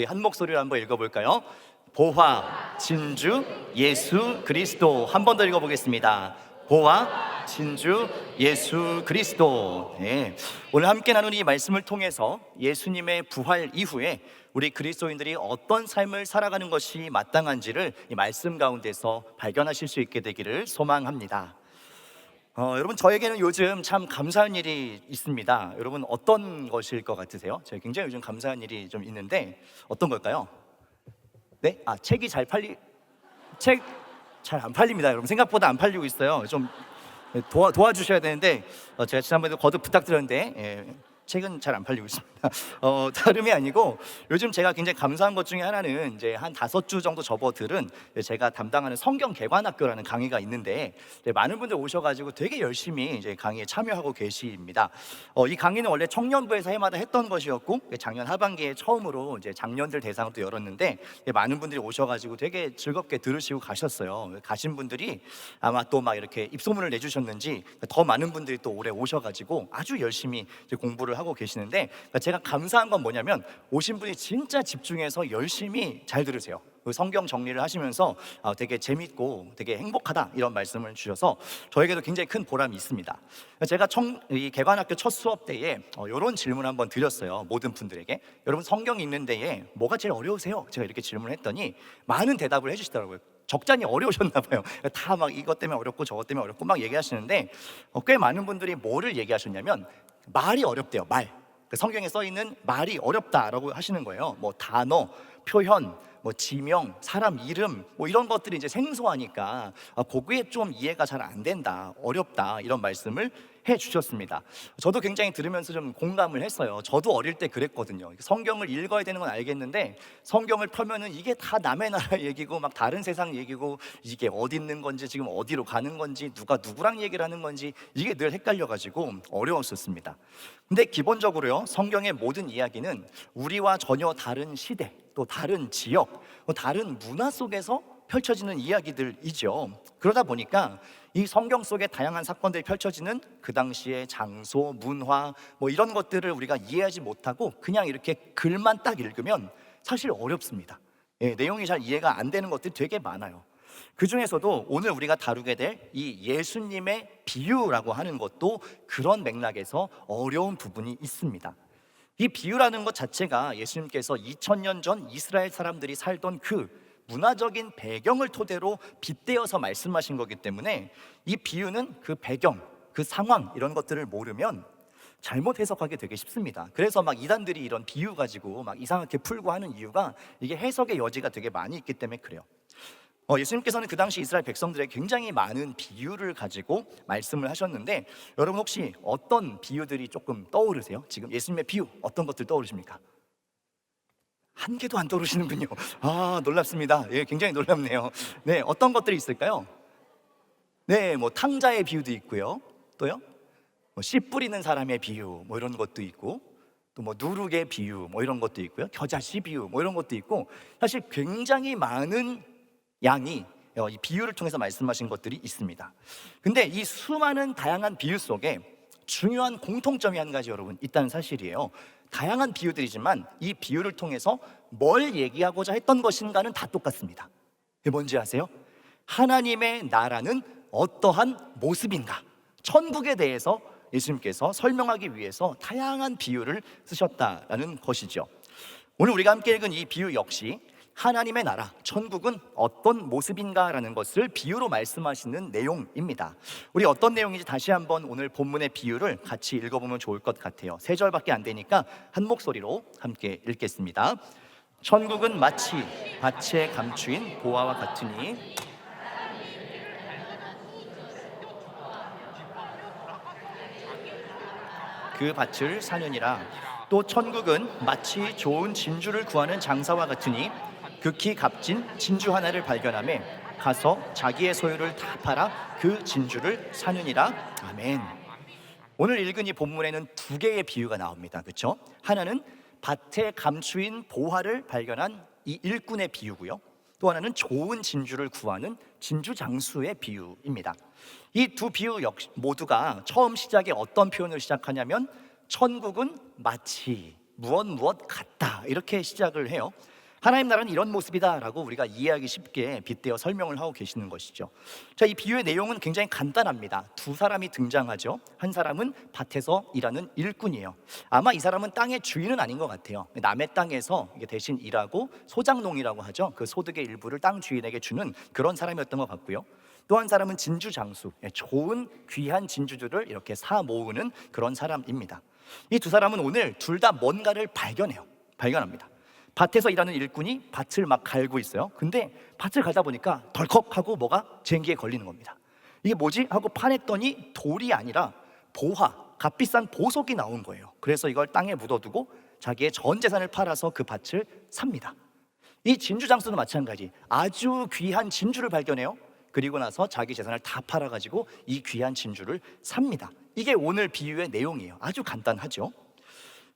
한 목소리로 한번 읽어볼까요? 보화, 진주, 예수 그리스도. 한 번 더 읽어보겠습니다. 보화, 진주, 예수 그리스도. 네. 오늘 함께 나눈 이 말씀을 통해서 예수님의 부활 이후에 우리 그리스도인들이 어떤 삶을 살아가는 것이 마땅한지를 이 말씀 가운데서 발견하실 수 있게 되기를 소망합니다. 여러분, 저에게는 요즘 참 감사한 일이 있습니다. 여러분, 어떤 것일 것 같으세요? 제가 굉장히 요즘 감사한 일이 좀 있는데 어떤 걸까요? 네? 책이 책 잘 안 팔립니다. 여러분, 생각보다 안 팔리고 있어요. 좀 도와주셔야 되는데 제가 지난번에도 거듭 부탁드렸는데 책은 잘 안 팔리고 있습니다. 다름이 아니고 요즘 제가 굉장히 감사한 것 중에 하나는 이제 한 5주 정도 접어들은 제가 담당하는 성경 개관학교라는 강의가 있는데 많은 분들 오셔가지고 되게 열심히 이제 강의에 참여하고 계십니다. 이 강의는 원래 청년부에서 해마다 했던 것이었고 작년 하반기에 처음으로 이제 장년들 대상으로 또 열었는데 많은 분들이 오셔가지고 되게 즐겁게 들으시고 가셨어요. 가신 분들이 아마 또 막 이렇게 입소문을 내주셨는지 더 많은 분들이 또 올해 오셔가지고 아주 열심히 이제 공부를 하고 계시는데 제가 감사한 건 뭐냐면 오신 분이 진짜 집중해서 열심히 잘 들으세요. 성경 정리를 하시면서 되게 재밌고 되게 행복하다 이런 말씀을 주셔서 저에게도 굉장히 큰 보람이 있습니다. 제가 이 개관학교 첫 수업 때에 이런 질문 한번 드렸어요. 모든 분들에게 여러분 성경 읽는 데에 뭐가 제일 어려우세요? 제가 이렇게 질문을 했더니 많은 대답을 해주시더라고요. 적잖이 어려우셨나 봐요. 다 막 이것 때문에 어렵고 저것 때문에 어렵고 막 얘기하시는데 꽤 많은 분들이 뭐를 얘기하셨냐면 말이 어렵대요. 말. 성경에 써 있는 말이 어렵다라고 하시는 거예요. 뭐 단어, 표현, 뭐 지명, 사람 이름 뭐 이런 것들이 이제 생소하니까 거기에 좀 이해가 잘 안 된다, 어렵다 이런 말씀을 해 주셨습니다. 저도 굉장히 들으면서 좀 공감을 했어요. 저도 어릴 때 그랬거든요. 성경을 읽어야 되는 건 알겠는데 성경을 펴면은 이게 다 남의 나라 얘기고 막 다른 세상 얘기고 이게 어디 있는 건지 지금 어디로 가는 건지 누가 누구랑 얘기를 하는 건지 이게 늘 헷갈려가지고 어려웠었습니다. 근데 기본적으로요, 성경의 모든 이야기는 우리와 전혀 다른 시대 또 다른 지역, 다른 문화 속에서 펼쳐지는 이야기들이죠. 그러다 보니까 이 성경 속에 다양한 사건들이 펼쳐지는 그 당시의 장소, 문화 뭐 이런 것들을 우리가 이해하지 못하고 그냥 이렇게 글만 딱 읽으면 사실 어렵습니다. 내용이 잘 이해가 안 되는 것들이 되게 많아요. 그 중에서도 오늘 우리가 다루게 될 이 예수님의 비유라고 하는 것도 그런 맥락에서 어려운 부분이 있습니다. 이 비유라는 것 자체가 예수님께서 2000년 전 이스라엘 사람들이 살던 그 문화적인 배경을 토대로 빗대어서 말씀하신 거기 때문에 이 비유는 그 배경, 그 상황 이런 것들을 모르면 잘못 해석하게 되게 쉽습니다. 그래서 막 이단들이 이런 비유 가지고 막 이상하게 풀고 하는 이유가 이게 해석의 여지가 되게 많이 있기 때문에 그래요. 예수님께서는 그 당시 이스라엘 백성들에게 굉장히 많은 비유를 가지고 말씀을 하셨는데 여러분 혹시 어떤 비유들이 조금 떠오르세요? 지금 예수님의 비유 어떤 것들 떠오르십니까? 한 개도 안 떠오르시는군요. 놀랍습니다. 굉장히 놀랍네요. 네, 어떤 것들이 있을까요? 네, 뭐 탕자의 비유도 있고요. 또요? 뭐 씨 뿌리는 사람의 비유 뭐 이런 것도 있고 또 뭐 누룩의 비유 뭐 이런 것도 있고요. 겨자씨 비유 뭐 이런 것도 있고 사실 굉장히 많은 양이 이 비유를 통해서 말씀하신 것들이 있습니다. 근데 이 수많은 다양한 비유 속에 중요한 공통점이 한 가지 여러분 있다는 사실이에요. 다양한 비유들이지만 이 비유를 통해서 뭘 얘기하고자 했던 것인가는 다 똑같습니다. 그게 뭔지 아세요? 하나님의 나라는 어떠한 모습인가, 천국에 대해서 예수님께서 설명하기 위해서 다양한 비유를 쓰셨다라는 것이죠. 오늘 우리가 함께 읽은 이 비유 역시 하나님의 나라, 천국은 어떤 모습인가라는 것을 비유로 말씀하시는 내용입니다. 우리 어떤 내용인지 다시 한번 오늘 본문의 비유를 같이 읽어보면 좋을 것 같아요. 3절밖에 안 되니까 한 목소리로 함께 읽겠습니다. 천국은 마치 밭에 감추인 보화와 같으니 그 밭을 사느니라. 또 천국은 마치 좋은 진주를 구하는 장사와 같으니 극히 값진 진주 하나를 발견하며 가서 자기의 소유를 다 팔아 그 진주를 사느니라. 아멘. 오늘 읽은 이 본문에는 2개의 비유가 나옵니다. 그렇죠? 하나는 밭에 감추인 보화를 발견한 이 일꾼의 비유고요. 또 하나는 좋은 진주를 구하는 진주 장수의 비유입니다. 이 두 비유 역시 모두가 처음 시작에 어떤 표현을 시작하냐면 천국은 마치 무엇 같다 이렇게 시작을 해요. 하나님 나라는 이런 모습이다라고 우리가 이해하기 쉽게 빗대어 설명을 하고 계시는 것이죠. 자, 이 비유의 내용은 굉장히 간단합니다. 두 사람이 등장하죠. 한 사람은 밭에서 일하는 일꾼이에요. 아마 이 사람은 땅의 주인은 아닌 것 같아요. 남의 땅에서 대신 일하고 소작농이라고 하죠. 그 소득의 일부를 땅 주인에게 주는 그런 사람이었던 것 같고요. 또 한 사람은 진주장수, 좋은 귀한 진주들을 이렇게 사 모으는 그런 사람입니다. 이 두 사람은 오늘 둘 다 뭔가를 발견합니다. 밭에서 일하는 일꾼이 밭을 막 갈고 있어요. 근데 밭을 갈다 보니까 덜컥하고 뭐가 쟁기에 걸리는 겁니다. 이게 뭐지? 하고 파냈더니 돌이 아니라 보화, 값비싼 보석이 나온 거예요. 그래서 이걸 땅에 묻어두고 자기의 전 재산을 팔아서 그 밭을 삽니다. 이 진주장수도 마찬가지, 아주 귀한 진주를 발견해요. 그리고 나서 자기 재산을 다 팔아가지고 이 귀한 진주를 삽니다. 이게 오늘 비유의 내용이에요. 아주 간단하죠.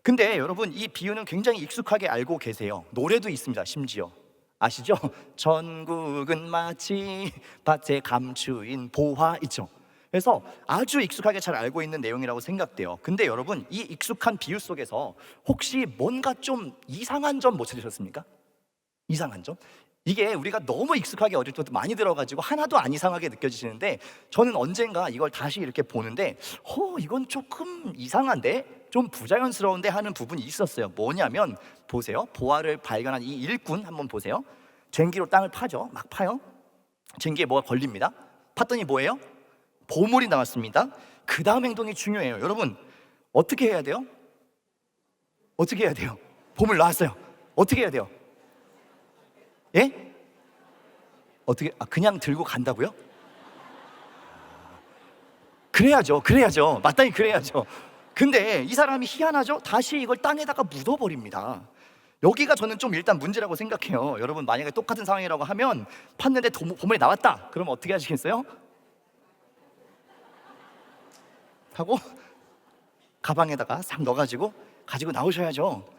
근데 여러분, 이 비유는 굉장히 익숙하게 알고 계세요. 노래도 있습니다. 심지어 아시죠? 전국은 마치 밭에 감추인 보화 있죠. 그래서 아주 익숙하게 잘 알고 있는 내용이라고 생각돼요. 근데 여러분, 이 익숙한 비유 속에서 혹시 뭔가 좀 이상한 점 못 찾으셨습니까? 이상한 점? 이게 우리가 너무 익숙하게 어릴 때부터 많이 들어가지고 하나도 안 이상하게 느껴지시는데, 저는 언젠가 이걸 다시 이렇게 보는데 이건 조금 이상한데, 좀 부자연스러운데 하는 부분이 있었어요. 뭐냐면 보세요. 보화를 발견한 이 일꾼 한번 보세요. 쟁기로 땅을 파죠. 막 파요. 쟁기에 뭐가 걸립니다. 팠더니 뭐예요? 보물이 나왔습니다. 그 다음 행동이 중요해요. 여러분, 어떻게 해야 돼요? 어떻게 해야 돼요? 보물 나왔어요. 어떻게 해야 돼요? 예? 어떻게? 그냥 들고 간다고요? 그래야죠. 마땅히 그래야죠. 근데 이 사람이 희한하죠? 다시 이걸 땅에다가 묻어버립니다. 여기가 저는 좀 일단 문제라고 생각해요. 여러분, 만약에 똑같은 상황이라고 하면 팠는데 보물이 나왔다. 그러면 어떻게 하시겠어요? 하고 가방에다가 싹 넣어가지고 가지고 나오셔야죠.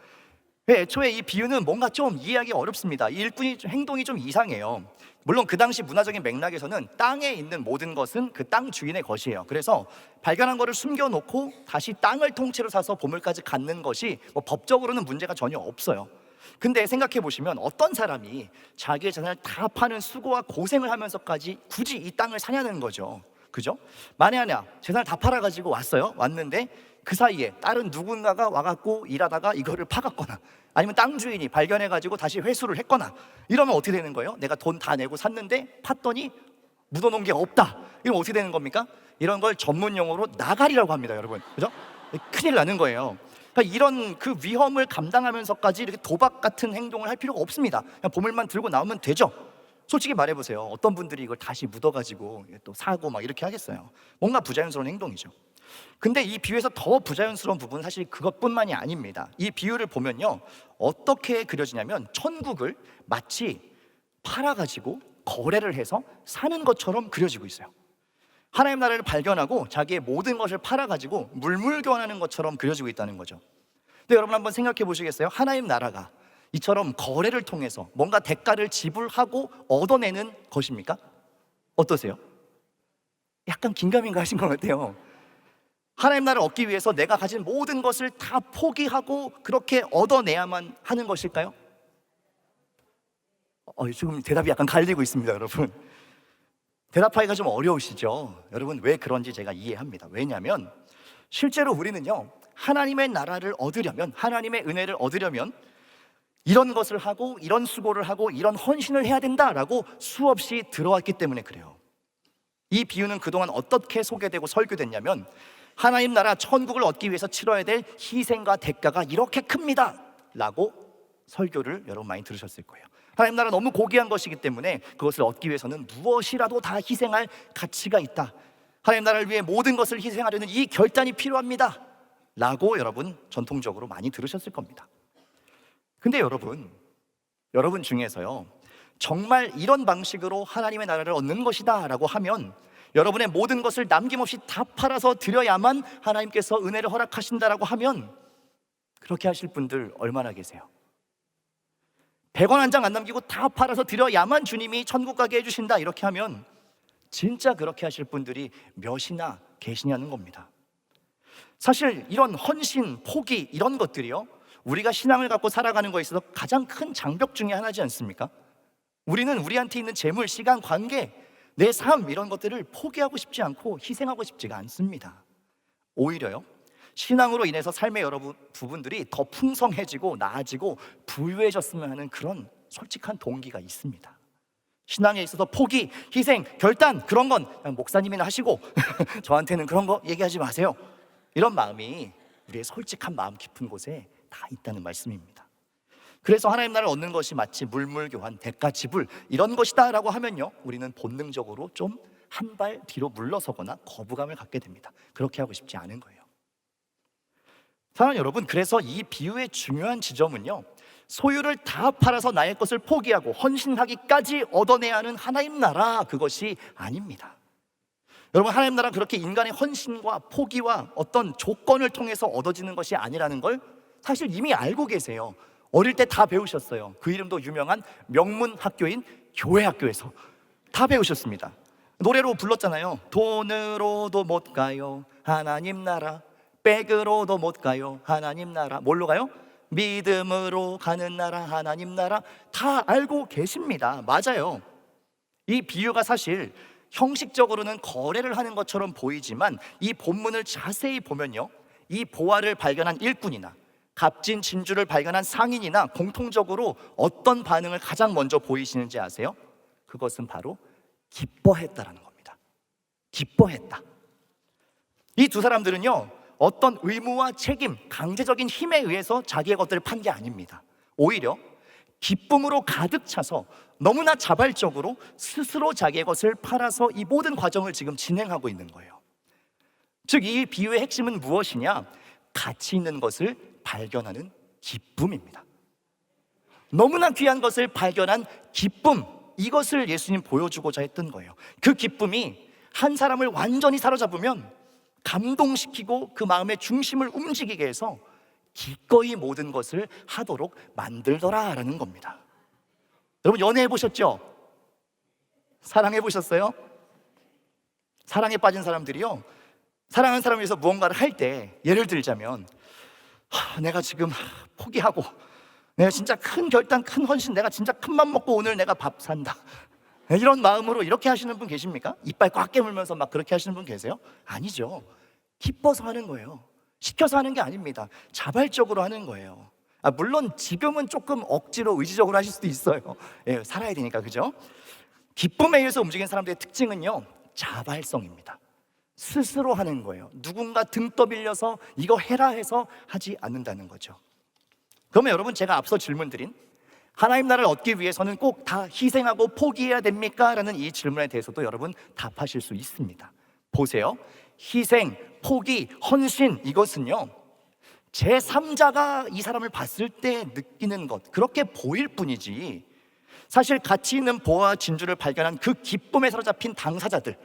애초에 이 비유는 뭔가 좀 이해하기 어렵습니다. 이 일꾼이 행동이 좀 이상해요. 물론 그 당시 문화적인 맥락에서는 땅에 있는 모든 것은 그 땅 주인의 것이에요. 그래서 발견한 거를 숨겨놓고 다시 땅을 통째로 사서 보물까지 갖는 것이 법적으로는 문제가 전혀 없어요. 근데 생각해 보시면 어떤 사람이 자기의 재산을 다 파는 수고와 고생을 하면서까지 굳이 이 땅을 사냐는 거죠. 그죠? 만에 하나 재산을 다 팔아가지고 왔는데 그 사이에 다른 누군가가 와갖고 일하다가 이거를 파갔거나, 아니면 땅 주인이 발견해가지고 다시 회수를 했거나, 이러면 어떻게 되는 거예요? 내가 돈 다 내고 샀는데 팠더니 묻어놓은 게 없다. 이러면 어떻게 되는 겁니까? 이런 걸 전문 용어로 나가리라고 합니다, 여러분. 그죠? 큰일 나는 거예요. 그러니까 이런 그 위험을 감당하면서까지 이렇게 도박 같은 행동을 할 필요가 없습니다. 그냥 보물만 들고 나오면 되죠. 솔직히 말해보세요. 어떤 분들이 이걸 다시 묻어가지고 또 사고 막 이렇게 하겠어요? 뭔가 부자연스러운 행동이죠. 근데 이 비유에서 더 부자연스러운 부분은 사실 그것뿐만이 아닙니다. 이 비유를 보면요, 어떻게 그려지냐면 천국을 마치 팔아가지고 거래를 해서 사는 것처럼 그려지고 있어요. 하나님 나라를 발견하고 자기의 모든 것을 팔아가지고 물물교환하는 것처럼 그려지고 있다는 거죠. 근데 여러분, 한번 생각해 보시겠어요? 하나님 나라가 이처럼 거래를 통해서 뭔가 대가를 지불하고 얻어내는 것입니까? 어떠세요? 약간 긴가민가 하신 것 같아요. 하나님 나라를 얻기 위해서 내가 가진 모든 것을 다 포기하고 그렇게 얻어내야만 하는 것일까요? 지금 대답이 약간 갈리고 있습니다, 여러분. 대답하기가 좀 어려우시죠? 여러분, 왜 그런지 제가 이해합니다. 왜냐하면 실제로 우리는요, 하나님의 나라를 얻으려면, 하나님의 은혜를 얻으려면 이런 것을 하고 이런 수고를 하고 이런 헌신을 해야 된다라고 수없이 들어왔기 때문에 그래요. 이 비유는 그동안 어떻게 소개되고 설교됐냐면, 하나님 나라 천국을 얻기 위해서 치러야 될 희생과 대가가 이렇게 큽니다 라고 설교를 여러분 많이 들으셨을 거예요. 하나님 나라 너무 고귀한 것이기 때문에 그것을 얻기 위해서는 무엇이라도 다 희생할 가치가 있다. 하나님 나라를 위해 모든 것을 희생하려는 이 결단이 필요합니다 라고 여러분 전통적으로 많이 들으셨을 겁니다. 근데 여러분 중에서요, 정말 이런 방식으로 하나님의 나라를 얻는 것이다 라고 하면 여러분의 모든 것을 남김없이 다 팔아서 드려야만 하나님께서 은혜를 허락하신다라고 하면 그렇게 하실 분들 얼마나 계세요? 100원 한 장 안 남기고 다 팔아서 드려야만 주님이 천국 가게 해주신다 이렇게 하면 진짜 그렇게 하실 분들이 몇이나 계시냐는 겁니다. 사실 이런 헌신, 포기 이런 것들이요, 우리가 신앙을 갖고 살아가는 것에 있어서 가장 큰 장벽 중에 하나지 않습니까? 우리는 우리한테 있는 재물, 시간, 관계, 내 삶 이런 것들을 포기하고 싶지 않고 희생하고 싶지가 않습니다. 오히려요, 신앙으로 인해서 삶의 여러 부분들이 더 풍성해지고 나아지고 부유해졌으면 하는 그런 솔직한 동기가 있습니다. 신앙에 있어서 포기, 희생, 결단 그런 건 그냥 목사님이나 하시고 저한테는 그런 거 얘기하지 마세요. 이런 마음이 우리의 솔직한 마음 깊은 곳에 다 있다는 말씀입니다. 그래서 하나님 나라를 얻는 것이 마치 물물교환, 대가 지불 이런 것이다 라고 하면요, 우리는 본능적으로 좀 한 발 뒤로 물러서거나 거부감을 갖게 됩니다. 그렇게 하고 싶지 않은 거예요. 사랑하는 여러분, 그래서 이 비유의 중요한 지점은요, 소유를 다 팔아서 나의 것을 포기하고 헌신하기까지 얻어내야 하는 하나님 나라, 그것이 아닙니다. 여러분, 하나님 나라 그렇게 인간의 헌신과 포기와 어떤 조건을 통해서 얻어지는 것이 아니라는 걸 사실 이미 알고 계세요. 어릴 때 다 배우셨어요. 그 이름도 유명한 명문 학교인 교회 학교에서 다 배우셨습니다. 노래로 불렀잖아요. 돈으로도 못 가요 하나님 나라, 백으로도 못 가요 하나님 나라. 뭘로 가요? 믿음으로 가는 나라, 하나님 나라. 다 알고 계십니다. 맞아요. 이 비유가 사실 형식적으로는 거래를 하는 것처럼 보이지만 이 본문을 자세히 보면요, 이 보화를 발견한 일꾼이나 값진 진주를 발견한 상인이나 공통적으로 어떤 반응을 가장 먼저 보이시는지 아세요? 그것은 바로 기뻐했다라는 겁니다. 기뻐했다. 이 두 사람들은요, 어떤 의무와 책임, 강제적인 힘에 의해서 자기의 것들을 판 게 아닙니다. 오히려 기쁨으로 가득 차서 너무나 자발적으로 스스로 자기의 것을 팔아서 이 모든 과정을 지금 진행하고 있는 거예요. 즉, 이 비유의 핵심은 무엇이냐? 가치 있는 것을 발견하는 기쁨입니다. 너무나 귀한 것을 발견한 기쁨, 이것을 예수님 보여주고자 했던 거예요. 그 기쁨이 한 사람을 완전히 사로잡으면 감동시키고 그 마음의 중심을 움직이게 해서 기꺼이 모든 것을 하도록 만들더라라는 겁니다. 여러분, 연애해 보셨죠? 사랑해 보셨어요? 사랑에 빠진 사람들이요, 사랑하는 사람을 위해서 무언가를 할 때, 예를 들자면 내가 지금 포기하고 내가 진짜 큰 결단, 큰 헌신, 내가 진짜 큰 맘 먹고 오늘 내가 밥 산다, 이런 마음으로 이렇게 하시는 분 계십니까? 이빨 꽉 깨물면서 막 그렇게 하시는 분 계세요? 아니죠. 기뻐서 하는 거예요. 시켜서 하는 게 아닙니다. 자발적으로 하는 거예요. 물론 지금은 조금 억지로 의지적으로 하실 수도 있어요. 예, 살아야 되니까, 그죠? 기쁨에 의해서 움직이는 사람들의 특징은요, 자발성입니다. 스스로 하는 거예요. 누군가 등 떠밀려서 이거 해라 해서 하지 않는다는 거죠. 그러면 여러분, 제가 앞서 질문드린 하나님 나라를 얻기 위해서는 꼭 다 희생하고 포기해야 됩니까? 라는 이 질문에 대해서도 여러분 답하실 수 있습니다. 보세요. 희생, 포기, 헌신, 이것은요, 제3자가 이 사람을 봤을 때 느끼는 것, 그렇게 보일 뿐이지 사실 가치 있는 보화와 진주를 발견한 그 기쁨에 사로잡힌 당사자들,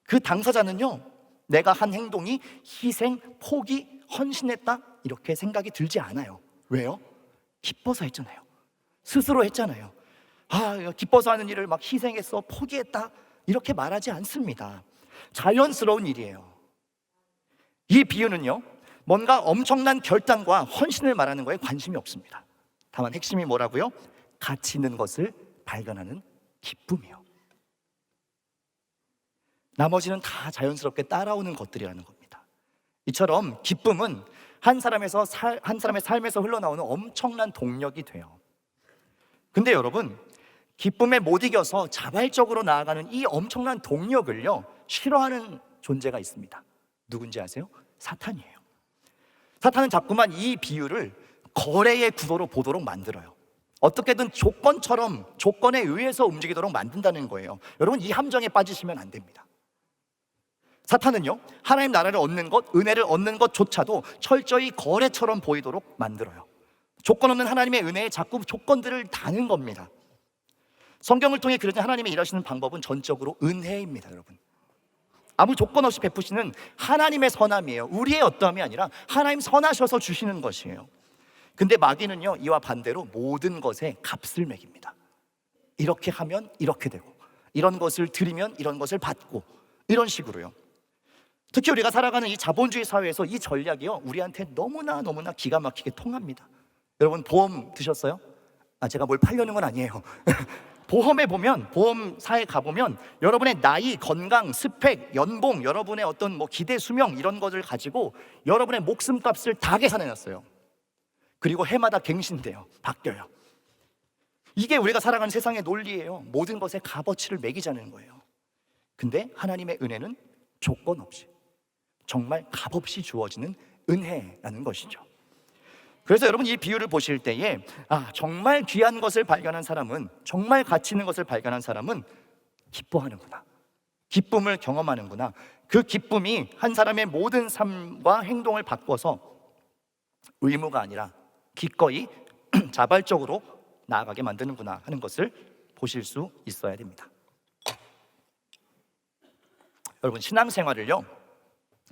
그 당사자는요, 내가 한 행동이 희생, 포기, 헌신했다 이렇게 생각이 들지 않아요. 왜요? 기뻐서 했잖아요. 스스로 했잖아요. 기뻐서 하는 일을 막 희생했어, 포기했다 이렇게 말하지 않습니다. 자연스러운 일이에요. 이 비유는요, 뭔가 엄청난 결단과 헌신을 말하는 거에 관심이 없습니다. 다만 핵심이 뭐라고요? 가치 있는 것을 발견하는 기쁨이요. 나머지는 다 자연스럽게 따라오는 것들이라는 겁니다. 이처럼 기쁨은 한 사람의 삶에서 흘러나오는 엄청난 동력이 돼요. 근데 여러분, 기쁨에 못 이겨서 자발적으로 나아가는 이 엄청난 동력을요, 싫어하는 존재가 있습니다. 누군지 아세요? 사탄이에요. 사탄은 자꾸만 이 비유를 거래의 구도로 보도록 만들어요. 어떻게든 조건에 의해서 움직이도록 만든다는 거예요. 여러분, 이 함정에 빠지시면 안 됩니다. 사탄은요, 하나님 나라를 얻는 것, 은혜를 얻는 것조차도 철저히 거래처럼 보이도록 만들어요. 조건 없는 하나님의 은혜에 자꾸 조건들을 다는 겁니다. 성경을 통해 그려진 하나님의 일하시는 방법은 전적으로 은혜입니다, 여러분. 아무 조건 없이 베푸시는 하나님의 선함이에요. 우리의 어떠함이 아니라 하나님 선하셔서 주시는 것이에요. 근데 마귀는요, 이와 반대로 모든 것에 값을 매깁니다. 이렇게 하면 이렇게 되고, 이런 것을 드리면 이런 것을 받고, 이런 식으로요. 특히 우리가 살아가는 이 자본주의 사회에서 이 전략이요, 우리한테 너무나 기가 막히게 통합니다. 여러분 보험 드셨어요? 제가 뭘 팔려는 건 아니에요. 보험에 보면, 보험사에 가보면 여러분의 나이, 건강, 스펙, 연봉, 여러분의 어떤 기대 수명 이런 것을 가지고 여러분의 목숨값을 다 계산해놨어요. 그리고 해마다 갱신돼요. 바뀌어요. 이게 우리가 살아가는 세상의 논리예요. 모든 것에 값어치를 매기자는 거예요. 근데 하나님의 은혜는 조건 없이, 정말 값없이 주어지는 은혜라는 것이죠. 그래서 여러분 이 비유를 보실 때에 정말 귀한 것을 발견한 사람은, 정말 가치 있는 것을 발견한 사람은 기뻐하는구나, 기쁨을 경험하는구나. 그 기쁨이 한 사람의 모든 삶과 행동을 바꿔서 의무가 아니라 기꺼이 자발적으로 나아가게 만드는구나 하는 것을 보실 수 있어야 됩니다. 여러분 신앙생활을요,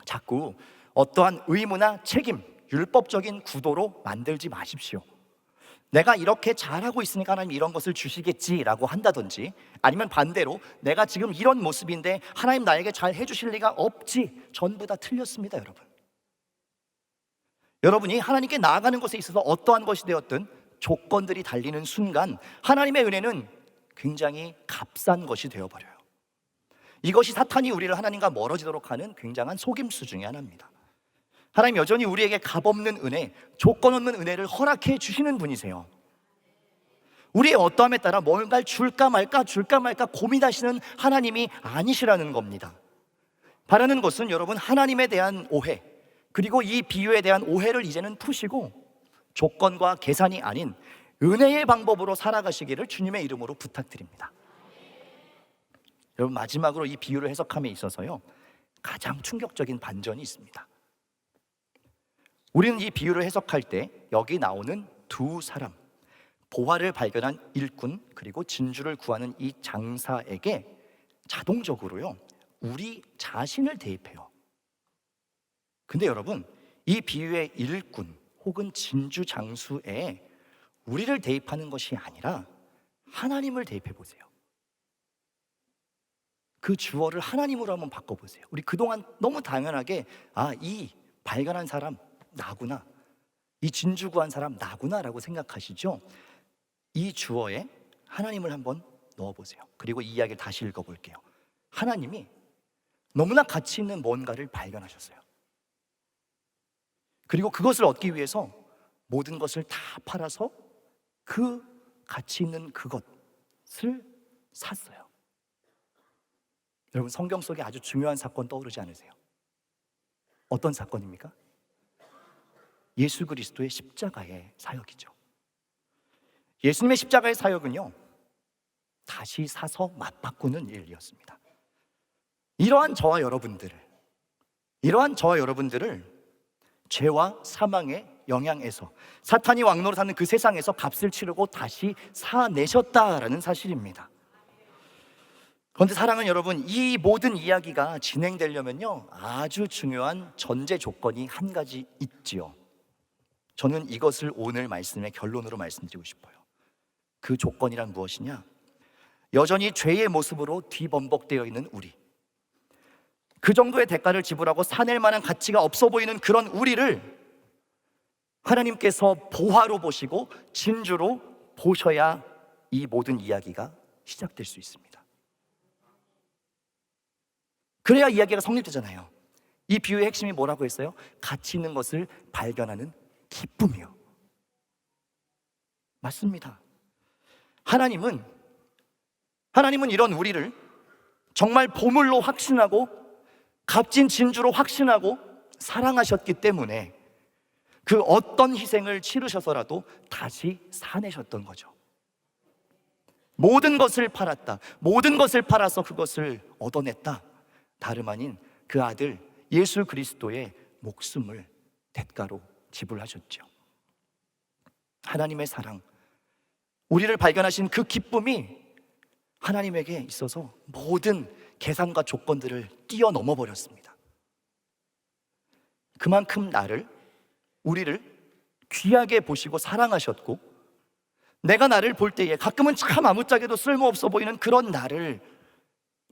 자꾸 어떠한 의무나 책임, 율법적인 구도로 만들지 마십시오. 내가 이렇게 잘하고 있으니까 하나님 이런 것을 주시겠지라고 한다든지, 아니면 반대로 내가 지금 이런 모습인데 하나님 나에게 잘 해주실 리가 없지, 전부 다 틀렸습니다. 여러분이 하나님께 나아가는 것에 있어서 어떠한 것이 되었든 조건들이 달리는 순간 하나님의 은혜는 굉장히 값싼 것이 되어버려요. 이것이 사탄이 우리를 하나님과 멀어지도록 하는 굉장한 속임수 중에 하나입니다. 하나님 여전히 우리에게 값없는 은혜, 조건 없는 은혜를 허락해 주시는 분이세요. 우리의 어떠함에 따라 뭔가를 줄까 말까 고민하시는 하나님이 아니시라는 겁니다. 바라는 것은 여러분 하나님에 대한 오해, 그리고 이 비유에 대한 오해를 이제는 푸시고 조건과 계산이 아닌 은혜의 방법으로 살아가시기를 주님의 이름으로 부탁드립니다. 여러분 마지막으로 이 비유를 해석함에 있어서요, 가장 충격적인 반전이 있습니다. 우리는 이 비유를 해석할 때 여기 나오는 두 사람, 보화를 발견한 일꾼 그리고 진주를 구하는 이 장사에게 자동적으로요, 우리 자신을 대입해요. 근데 여러분 이 비유의 일꾼 혹은 진주 장수에 우리를 대입하는 것이 아니라 하나님을 대입해 보세요. 그 주어를 하나님으로 한번 바꿔보세요. 우리 그동안 너무 당연하게 이 발견한 사람 나구나, 이 진주 구한 사람 나구나 라고 생각하시죠? 이 주어에 하나님을 한번 넣어보세요. 그리고 이 이야기를 다시 읽어볼게요. 하나님이 너무나 가치 있는 뭔가를 발견하셨어요. 그리고 그것을 얻기 위해서 모든 것을 다 팔아서 그 가치 있는 그것을 샀어요. 여러분 성경 속에 아주 중요한 사건 떠오르지 않으세요? 어떤 사건입니까? 예수 그리스도의 십자가의 사역이죠. 예수님의 십자가의 사역은요, 다시 사서 맞바꾸는 일이었습니다. 이러한 저와 여러분들을 죄와 사망의 영향에서, 사탄이 왕노릇하는 그 세상에서 값을 치르고 다시 사내셨다라는 사실입니다. 그런데 사랑하는 여러분, 이 모든 이야기가 진행되려면요, 아주 중요한 전제 조건이 한 가지 있지요. 저는 이것을 오늘 말씀의 결론으로 말씀드리고 싶어요. 그 조건이란 무엇이냐? 여전히 죄의 모습으로 뒤범벅되어 있는 우리, 그 정도의 대가를 지불하고 사낼 만한 가치가 없어 보이는 그런 우리를 하나님께서 보화로 보시고 진주로 보셔야 이 모든 이야기가 시작될 수 있습니다. 그래야 이야기가 성립되잖아요. 이 비유의 핵심이 뭐라고 했어요? 가치 있는 것을 발견하는 기쁨이요. 맞습니다. 하나님은 이런 우리를 정말 보물로 확신하고 값진 진주로 확신하고 사랑하셨기 때문에 그 어떤 희생을 치르셔서라도 다시 사내셨던 거죠. 모든 것을 팔았다, 모든 것을 팔아서 그것을 얻어냈다. 다름 아닌 그 아들 예수 그리스도의 목숨을 대가로 지불하셨죠. 하나님의 사랑, 우리를 발견하신 그 기쁨이 하나님에게 있어서 모든 계산과 조건들을 뛰어넘어 버렸습니다. 그만큼 우리를 귀하게 보시고 사랑하셨고, 내가 나를 볼 때에 가끔은 참 아무짝에도 쓸모없어 보이는 그런 나를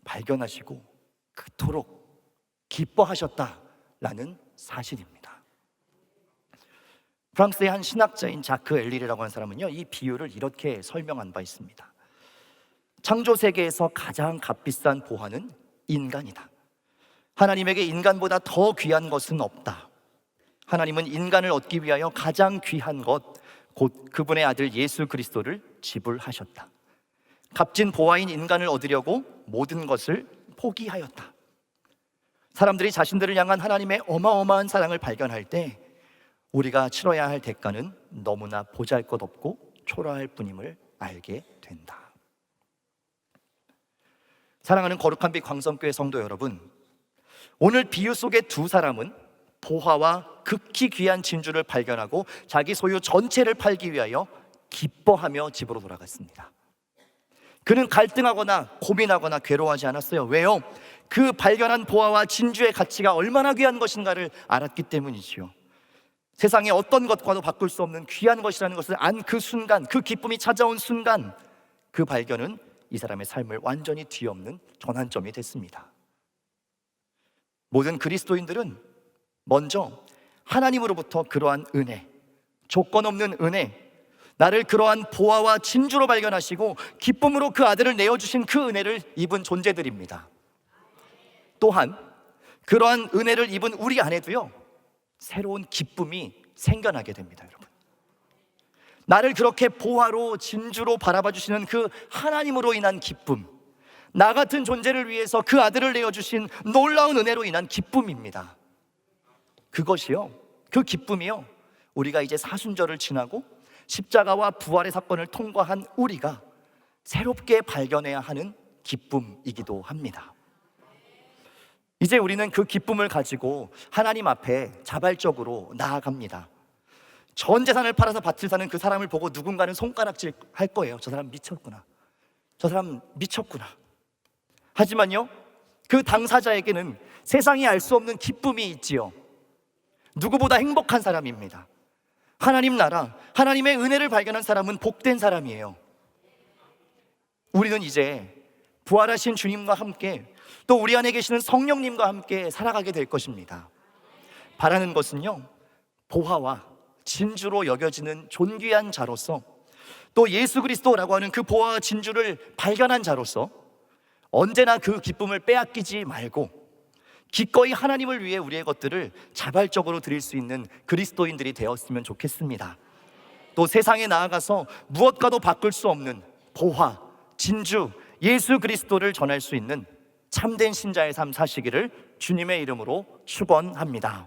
발견하시고 그토록 기뻐하셨다라는 사실입니다. 프랑스의 한 신학자인 자크 엘리르라고 하는 사람은요, 이 비유를 이렇게 설명한 바 있습니다. 창조 세계에서 가장 값비싼 보화는 인간이다. 하나님에게 인간보다 더 귀한 것은 없다. 하나님은 인간을 얻기 위하여 가장 귀한 것, 곧 그분의 아들 예수 그리스도를 지불하셨다. 값진 보화인 인간을 얻으려고 모든 것을 포기하였다. 사람들이 자신들을 향한 하나님의 어마어마한 사랑을 발견할 때 우리가 치러야 할 대가는 너무나 보잘것없고 초라할 뿐임을 알게 된다. 사랑하는 거룩한 빛 광성교회 성도 여러분, 오늘 비유 속의 두 사람은 보화와 극히 귀한 진주를 발견하고 자기 소유 전체를 팔기 위하여 기뻐하며 집으로 돌아갔습니다. 그는 갈등하거나 고민하거나 괴로워하지 않았어요. 왜요? 그 발견한 보화와 진주의 가치가 얼마나 귀한 것인가를 알았기 때문이지요. 세상에 어떤 것과도 바꿀 수 없는 귀한 것이라는 것을 안 그 순간, 그 기쁨이 찾아온 순간, 그 발견은 이 사람의 삶을 완전히 뒤엎는 전환점이 됐습니다. 모든 그리스도인들은 먼저 하나님으로부터 그러한 은혜, 조건 없는 은혜, 나를 그러한 보화와 진주로 발견하시고 기쁨으로 그 아들을 내어주신 그 은혜를 입은 존재들입니다. 또한 그러한 은혜를 입은 우리 안에도요, 새로운 기쁨이 생겨나게 됩니다. 여러분, 나를 그렇게 보화로 진주로 바라봐 주시는 그 하나님으로 인한 기쁨, 나 같은 존재를 위해서 그 아들을 내어주신 놀라운 은혜로 인한 기쁨입니다. 그것이요, 그 기쁨이요, 우리가 이제 사순절을 지나고 십자가와 부활의 사건을 통과한 우리가 새롭게 발견해야 하는 기쁨이기도 합니다. 이제 우리는 그 기쁨을 가지고 하나님 앞에 자발적으로 나아갑니다. 전 재산을 팔아서 밭을 사는 그 사람을 보고 누군가는 손가락질 할 거예요. 저 사람 미쳤구나, 저 사람 미쳤구나. 하지만요, 그 당사자에게는 세상이 알 수 없는 기쁨이 있지요. 누구보다 행복한 사람입니다. 하나님 나라, 하나님의 은혜를 발견한 사람은 복된 사람이에요. 우리는 이제 부활하신 주님과 함께 또 우리 안에 계시는 성령님과 함께 살아가게 될 것입니다. 바라는 것은요, 보화와 진주로 여겨지는 존귀한 자로서, 또 예수 그리스도라고 하는 그 보화와 진주를 발견한 자로서 언제나 그 기쁨을 빼앗기지 말고 기꺼이 하나님을 위해 우리의 것들을 자발적으로 드릴 수 있는 그리스도인들이 되었으면 좋겠습니다. 또 세상에 나아가서 무엇과도 바꿀 수 없는 보화, 진주, 예수 그리스도를 전할 수 있는 참된 신자의 삶 사시기를 주님의 이름으로 축원합니다.